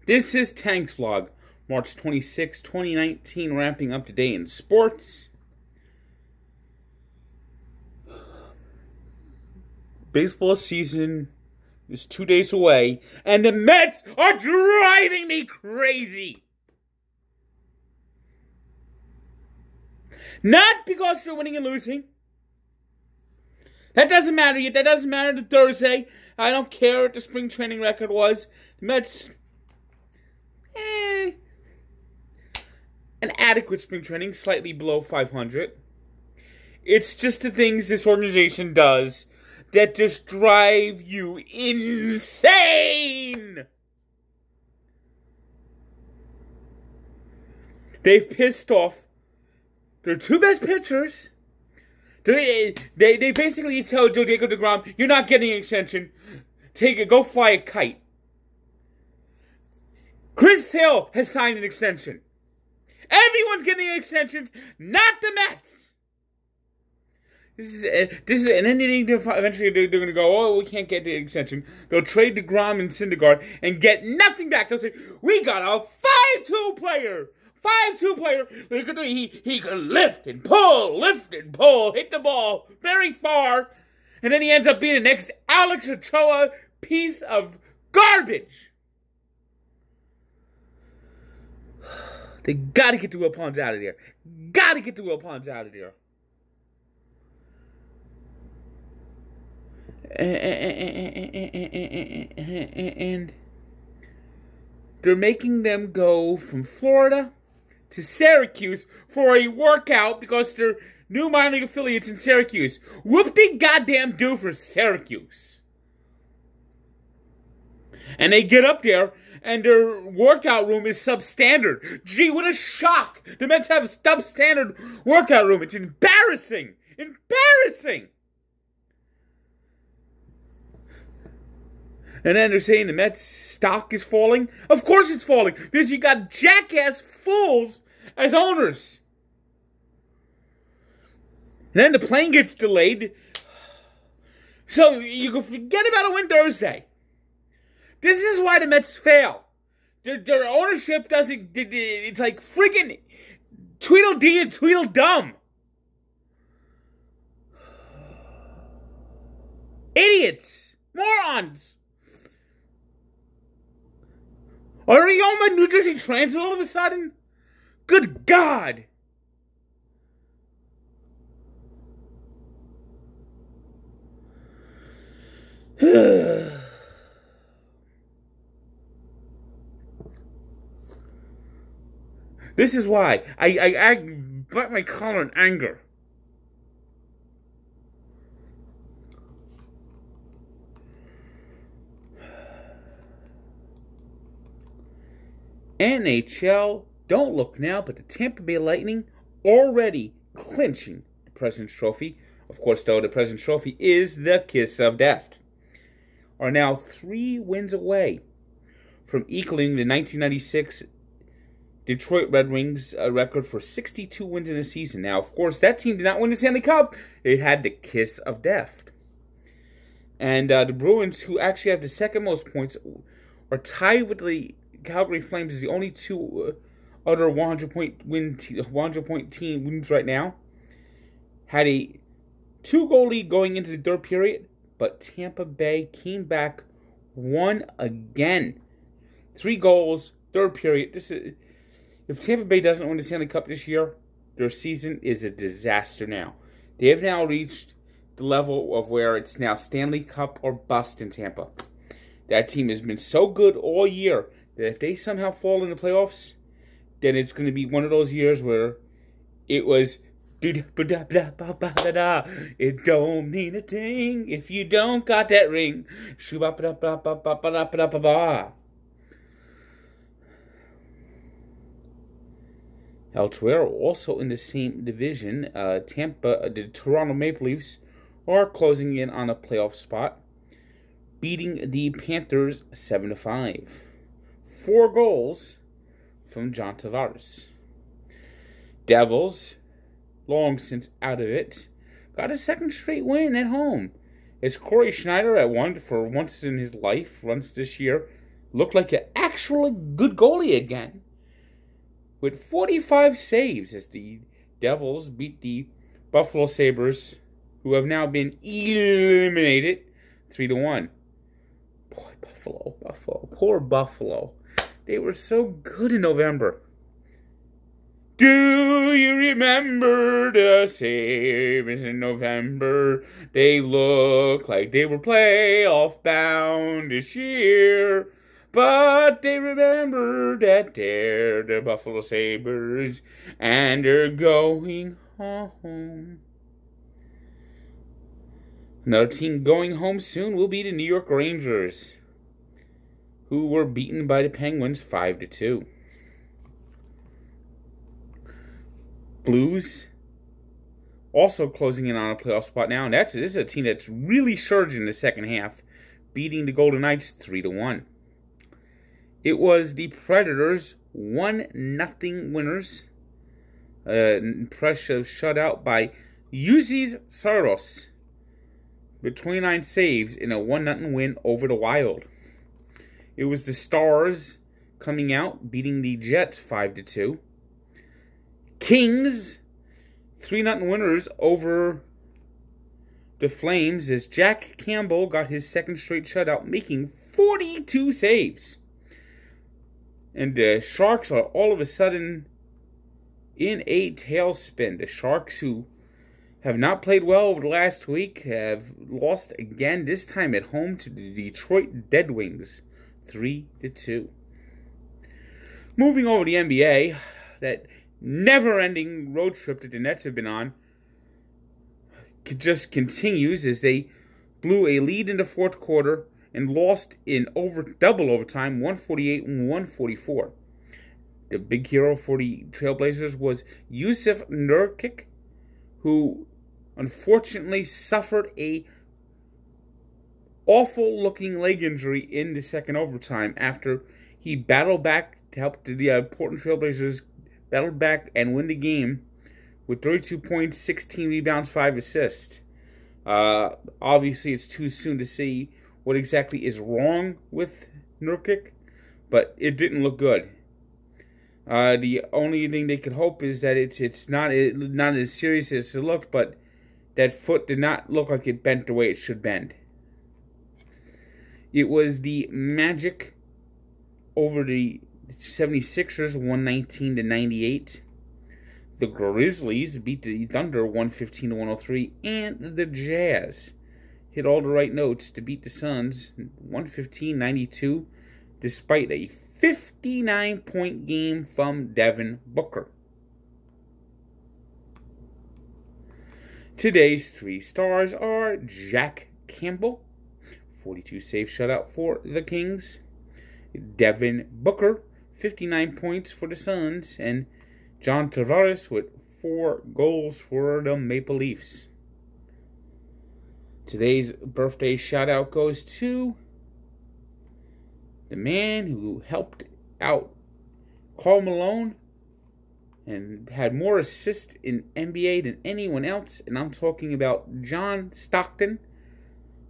This is Tank's Vlog, March 26, 2019, wrapping up today in sports. Baseball season is 2 days away, and the Mets are driving me crazy. Not because they're winning and losing. That doesn't matter yet. That doesn't matter to Thursday. I don't care what the spring training record was. The Mets, an adequate spring training, slightly below 500. It's just the things this organization does that just drive you insane. They've pissed off their two best pitchers. They basically tell Jacob deGrom, you're not getting an extension. Go fly a kite. Chris Sale has signed an extension. Everyone's getting extensions, not the Mets. This is an ending. Eventually, they're going to go, oh, we can't get the extension. They'll trade DeGrom and Syndergaard and get nothing back. They'll say, we got a 5-2 player. 5-2 player. He can lift and pull, hit the ball very far. And then he ends up being the next Alex Ochoa piece of garbage. They gotta get the Wilpons out of there. Gotta get the Wilpons out of there. And they're making them go from Florida to Syracuse for a workout because they're new minor league affiliates in Syracuse. Whoop-de-goddamn do for Syracuse. And they get up there, and their workout room is substandard. Gee, what a shock. The Mets have a substandard workout room. It's embarrassing. Embarrassing. And then they're saying the Mets stock is falling. Of course it's falling, because you got jackass fools as owners. And then the plane gets delayed. So you can forget about a win Thursday. This is why the Mets fail. Their ownership doesn't, it's like friggin' Tweedledee and Tweedledum. Idiots. Morons. Are you on my New Jersey Transit all of a sudden? Good God. This is why I bite my collar in anger. NHL, don't look now, but the Tampa Bay Lightning already clinching the President's Trophy. Of course, though, the President's Trophy is the kiss of death. Are now 3 wins away from equaling the 1996 Detroit Red Wings record for 62 wins in a season. Now, of course, that team did not win the Stanley Cup. It had the kiss of death. And the Bruins, who actually have the second most points, are tied with the Calgary Flames as the only two other 100-point teams right now. Had a 2-goal lead going into the third period, but Tampa Bay came back, won again. 3 goals, third period. If Tampa Bay doesn't win the Stanley Cup this year, their season is a disaster now. They have now reached the level of where it's now Stanley Cup or bust in Tampa. That team has been so good all year that if they somehow fall in the playoffs, then it's going to be one of those years where it was it don't mean a thing if you don't got that ring. Elsewhere, also in the same division, the Toronto Maple Leafs are closing in on a playoff spot, beating the Panthers 7-5. 4 goals from John Tavares. Devils, long since out of it, got a second straight win at home. As Corey Schneider, at one for once in his life, once this year, looked like an actually good goalie again, with 45 saves as the Devils beat the Buffalo Sabres, who have now been eliminated 3-1. Boy, Buffalo, poor Buffalo. They were so good in November. Do you remember the Sabres in November? They looked like they were playoff bound this year. But they remember that they're the Buffalo Sabres and they're going home. Another team going home soon will be the New York Rangers, who were beaten by the Penguins 5-2. Blues also closing in on a playoff spot now, and this is a team that's really surged in the second half, beating the Golden Knights 3-1. It was the Predators 1-0 winners. Impressive shutout by Juuse Saros with 29 saves in a 1-0 win over the Wild. It was the Stars coming out, beating the Jets 5-2. Kings 3-0 winners over the Flames as Jack Campbell got his second straight shutout, making 42 saves. And the Sharks are all of a sudden in a tailspin. The Sharks, who have not played well over the last week, have lost again, this time at home to the Detroit Red Wings, 3-2. Moving over to the NBA, that never-ending road trip that the Nets have been on just continues as they blew a lead in the fourth quarter and lost in double overtime, 148-144. The big hero for the Trailblazers was Jusuf Nurkic, who unfortunately suffered a awful-looking leg injury in the second overtime after he battled back to help the Portland Trailblazers battle back and win the game with 32 points, 16 rebounds, 5 assists. Obviously, it's too soon to see what exactly is wrong with Nurkic, but it didn't look good. The only thing they could hope is that it's not as serious as it looked, but that foot did not look like it bent the way it should bend. It was the Magic over the 76ers, 119-98. The Grizzlies beat the Thunder 115-103, and the Jazz hit all the right notes to beat the Suns 115-92, despite a 59-point game from Devin Booker. Today's three stars are Jack Campbell, 42 save shutout for the Kings, Devin Booker, 59 points for the Suns, and John Tavares with 4 goals for the Maple Leafs. Today's birthday shout-out goes to the man who helped out Karl Malone and had more assists in NBA than anyone else, and I'm talking about John Stockton,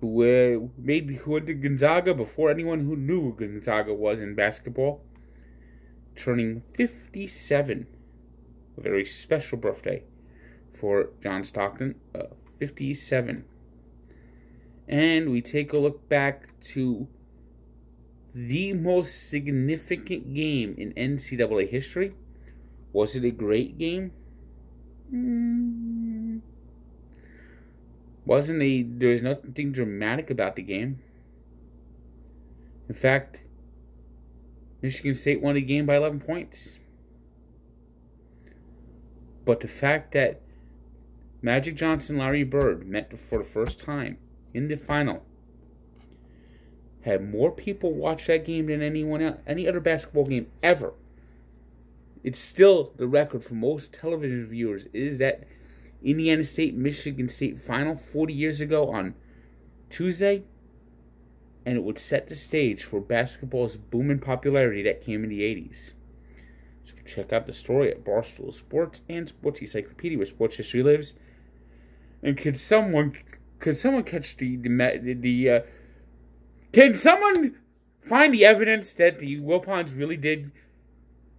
who went to Gonzaga before anyone who knew who Gonzaga was in basketball, turning 57. A very special birthday for John Stockton, 57. And we take a look back to the most significant game in NCAA history. Was it a great game? There was nothing dramatic about the game. In fact, Michigan State won the game by 11 points. But the fact that Magic Johnson and Larry Bird met for the first time in the final, had more people watch that game than any other basketball game ever. It's still the record for most television viewers is that Indiana State, Michigan State final 40 years ago on Tuesday, and it would set the stage for basketball's boom in popularity that came in the 80s. So check out the story at Barstool Sports and Sports Encyclopedia, where sports history lives. And can someone catch can someone find the evidence that the Wilpons really did,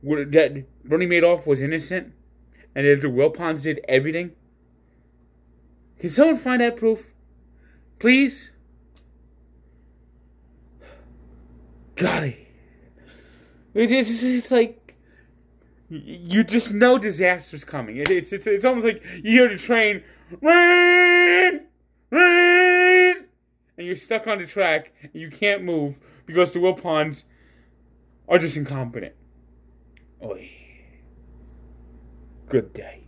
that Bernie Madoff was innocent, and that the Wilpons did everything? Can someone find that proof? Please? God, it's like, you just know disaster's coming. It's almost like you hear the train, run, run, and you're stuck on the track, and you can't move because the Wilpons are just incompetent. Oy. Good day.